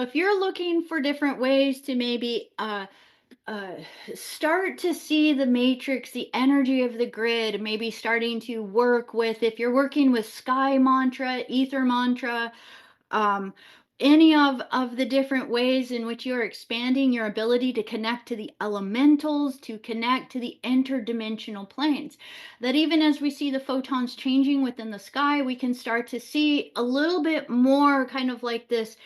So if you're looking for different ways to maybe uh, start to see the matrix, the energy of the grid, maybe starting to work with, if you're working with sky mantra, ether mantra, um, any of the different ways in which you're expanding your ability to connect to the elementals, to connect to the interdimensional planes, that even as we see the photons changing within the sky, we can start to see a little bit more kind of like this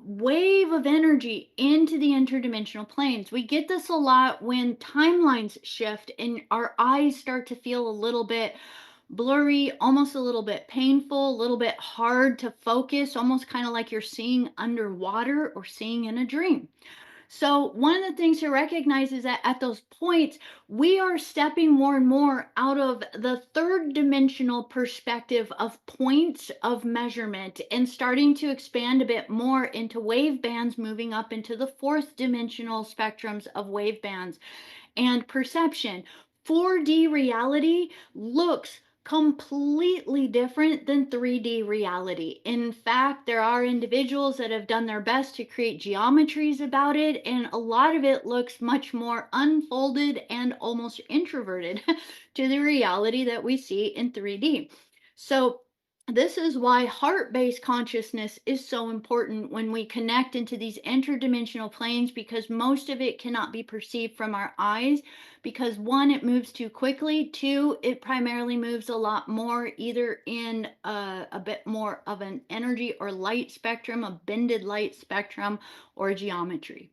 wave of energy into the interdimensional planes. We get this a lot when timelines shift and our eyes start to feel a little bit blurry, almost a little bit painful, a little bit hard to focus, almost kind of like you're seeing underwater or seeing in a dream. So, one of the things to recognize is that at those points, we are stepping more and more out of the third dimensional perspective of points of measurement and starting to expand a bit more into wave bands, moving up into the fourth dimensional spectrums of wave bands and perception. 4D reality looks completely different than 3D reality. In fact, there are individuals that have done their best to create geometries about it, and a lot of it looks much more unfolded and almost introverted to the reality that we see in 3D. So, this is why heart based consciousness is so important when we connect into these interdimensional planes, because most of it cannot be perceived from our eyes. Because one, it moves too quickly. Two, it primarily moves a lot more either in a bit more of an energy or light spectrum, a bended light spectrum, or geometry.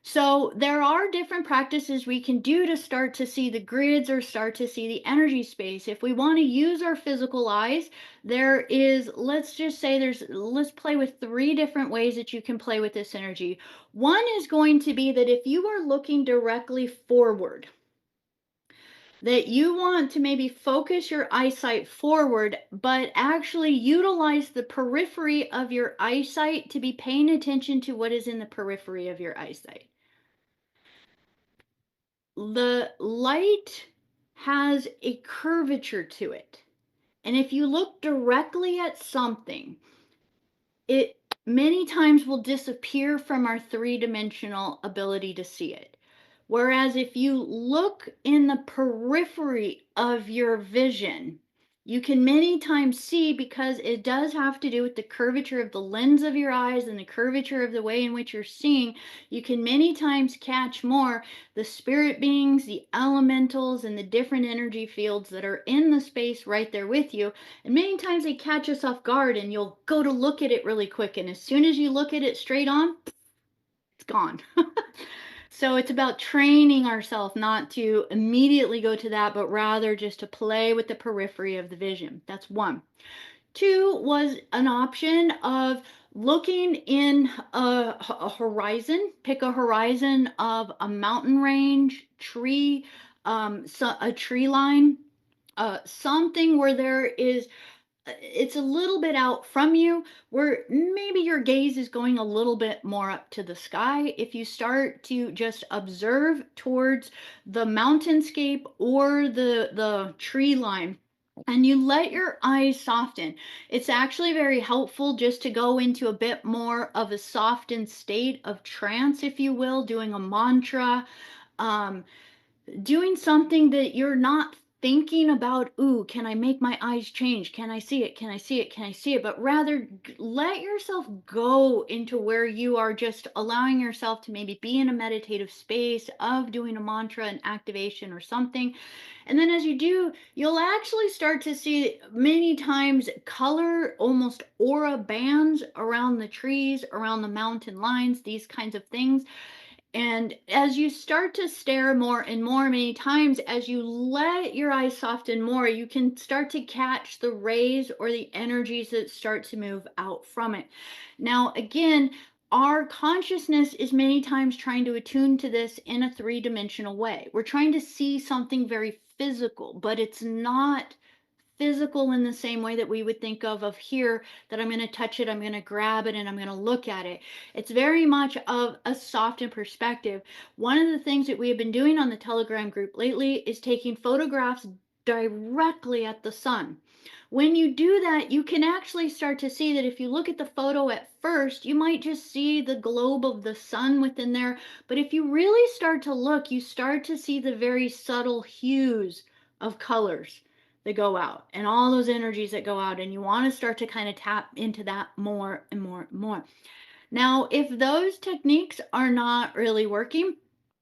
So there are different practices we can do to start to see the grids or start to see the energy space. If we want to use our physical eyes, there is, let's just say let's play with three different ways that you can play with this energy. One is going to be that if you are looking directly forward, that you want to maybe focus your eyesight forward, but actually utilize the periphery of your eyesight to be paying attention to what is in the periphery of your eyesight. The light has a curvature to it. And if you look directly at something, it many times will disappear from our three-dimensional ability to see it. Whereas if you look in the periphery of your vision, you can many times see, because it does have to do with the curvature of the lens of your eyes and the curvature of the way in which you're seeing. You can many times catch more the spirit beings, the elementals, and the different energy fields that are in the space right there with you. And many times they catch us off guard, and you'll go to look at it really quick. And as soon as you look at it straight on, it's gone. So it's about training ourselves not to immediately go to that, but rather just to play with the periphery of the vision. That's one. Two was an option of looking in a horizon, pick a horizon of a mountain range, tree, so a tree line, something where there is it's a little bit out from you, where maybe your gaze is going a little bit more up to the sky. If you start to just observe towards the mountainscape or the tree line, and you let your eyes soften, it's actually very helpful just to go into a bit more of a softened state of trance, if you will, doing a mantra, um, doing something that you're not thinking about, ooh, can I make my eyes change? Can I see it? Can I see it? Can I see it? But rather let yourself go into where you are just allowing yourself to maybe be in a meditative space of doing a mantra, an activation or something. And then as you do, you'll actually start to see many times color, almost aura bands around the trees, around the mountain lines, these kinds of things. And as you start to stare more and more, many times, as you let your eyes soften more, you can start to catch the rays or the energies that start to move out from it. Now, again, our consciousness is many times trying to attune to this in a three-dimensional way. We're trying to see something very physical, but it's not physical in the same way that we would think of here, that I'm going to touch it, I'm going to grab it, and I'm going to look at it. It's very much of a softened perspective. One of the things that we have been doing on the Telegram group lately is taking photographs directly at the sun. When you do that, you can actually start to see that if you look at the photo at first, you might just see the globe of the sun within there. But if you really start to look, you start to see the very subtle hues of colors that go out and all those energies that go out. And you want to start to kind of tap into that more and more and more. Now, if those techniques are not really working,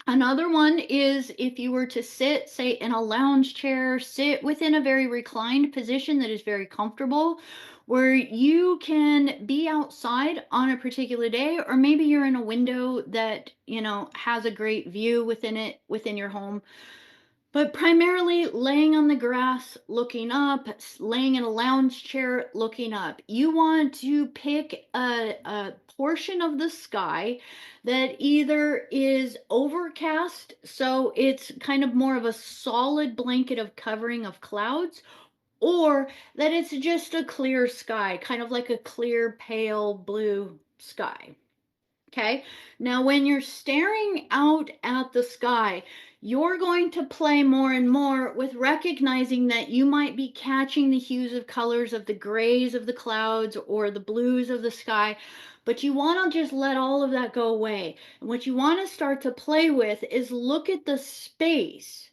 another one is if you were to sit, say, in a lounge chair, sit within a very reclined position that is very comfortable, where you can be outside on a particular day, or maybe you're in a window that, has a great view within it, within your home. But primarily laying on the grass, looking up, laying in a lounge chair, looking up. You want to pick a portion of the sky that either is overcast, so it's kind of more of a solid blanket of covering of clouds, or that it's just a clear sky, kind of like a clear, pale blue sky. Okay. Now, when you're staring out at the sky, you're going to play more and more with recognizing that you might be catching the hues of colors of the grays of the clouds or the blues of the sky, but you want to just let all of that go away. And what you want to start to play with is look at the space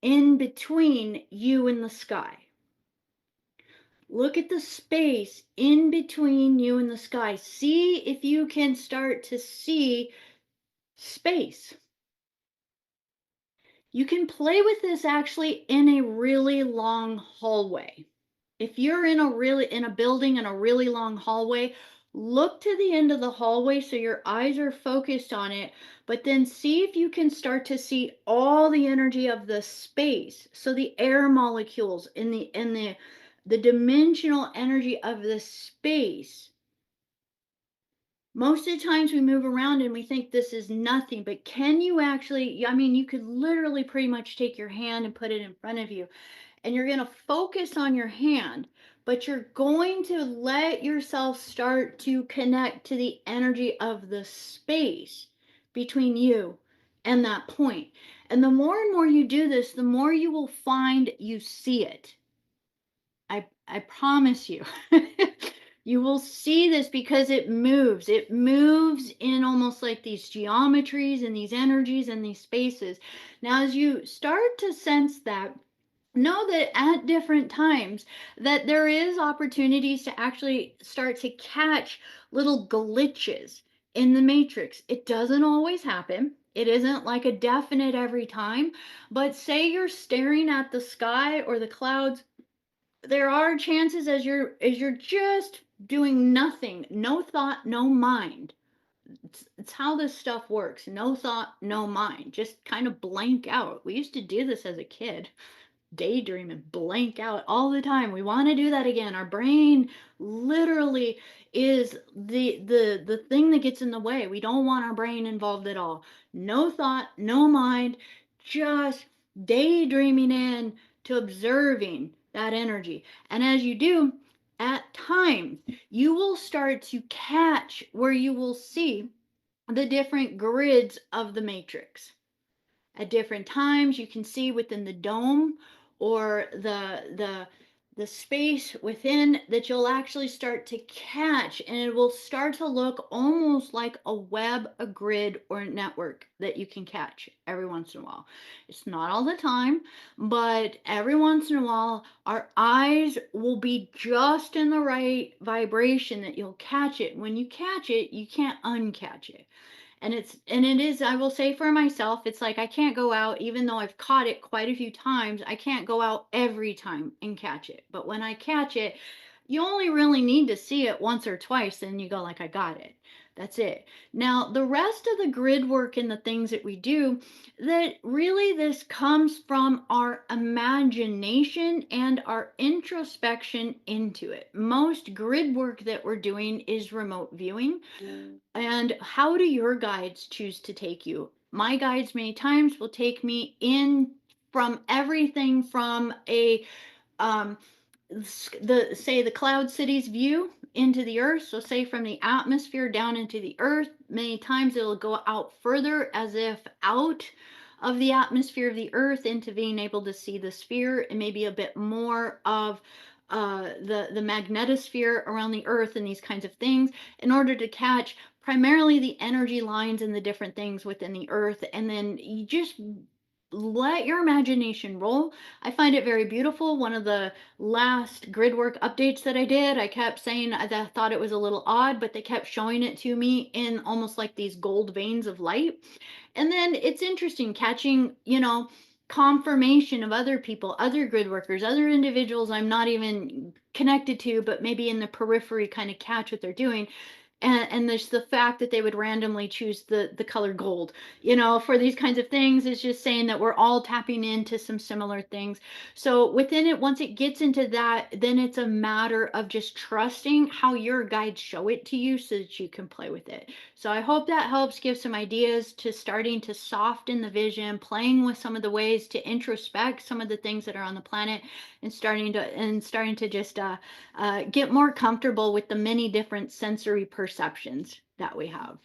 in between you and the sky. Look at the space in between you and the sky. See if you can start to see space. You can play with this actually in a really long hallway. If you're in a building in a really long hallway, look to the end of the hallway so your eyes are focused on it, but then see if you can start to see all the energy of the space. So the air molecules in the dimensional energy of the space. Most of the times we move around and we think this is nothing, but can you actually, I mean, you could literally pretty much take your hand and put it in front of you, and you're going to focus on your hand, but you're going to let yourself start to connect to the energy of the space between you and that point. And the more and more you do this, the more you will find you see it. I promise you. You will see this because it moves. It moves in almost like these geometries and these energies and these spaces. Now, as you start to sense that, know that at different times that there is opportunities to actually start to catch little glitches in the matrix. It doesn't always happen. It isn't like a definite every time, but say you're staring at the sky or the clouds, there are chances as you're just doing nothing, no thought, no mind. It's how this stuff works. No thought, no mind. Just kind of blank out. We used to do this as a kid, daydream and blank out all the time. We want to do that again. Our brain literally is the thing that gets in the way. We don't want our brain involved at all. No thought, no mind, just daydreaming in to observing that energy. And as you do, at times, you will start to catch where you will see the different grids of the matrix. At different times, you can see within the dome or the space within that you'll actually start to catch, and it will start to look almost like a web, a grid, or a network that you can catch every once in a while. It's not all the time, but every once in a while our eyes will be just in the right vibration that you'll catch it. When you catch it, you can't uncatch it. And it is, I will say for myself, it's like I can't go out, even though I've caught it quite a few times, I can't go out every time and catch it. But when I catch it, you only really need to see it once or twice, and you go like, I got it. That's it. Now, the rest of the grid work and the things that we do, that really this comes from our imagination and our introspection into it. Most grid work that we're doing is remote viewing. And how do your guides choose to take you? My guides many times will take me in from everything from a um the cloud cities view into the earth. So say from the atmosphere down into the earth. Many times it'll go out further as if out of the atmosphere of the earth into being able to see the sphere, and maybe a bit more of the magnetosphere around the earth and these kinds of things, in order to catch primarily the energy lines and the different things within the earth. And then you just let your imagination roll. I find it very beautiful. One of the last grid work updates that I did, I kept saying I thought it was a little odd, but they kept showing it to me in almost like these gold veins of light. And then it's interesting catching, confirmation of other people, other grid workers, other individuals I'm not even connected to, but maybe in the periphery kind of catch what they're doing. And there's the fact that they would randomly choose the color gold, for these kinds of things, is just saying that we're all tapping into some similar things. So within it, once it gets into that, then it's a matter of just trusting how your guides show it to you so that you can play with it. So I hope that helps give some ideas to starting to soften the vision, playing with some of the ways to introspect some of the things that are on the planet, and starting to just get more comfortable with the many different sensory perceptions that we have.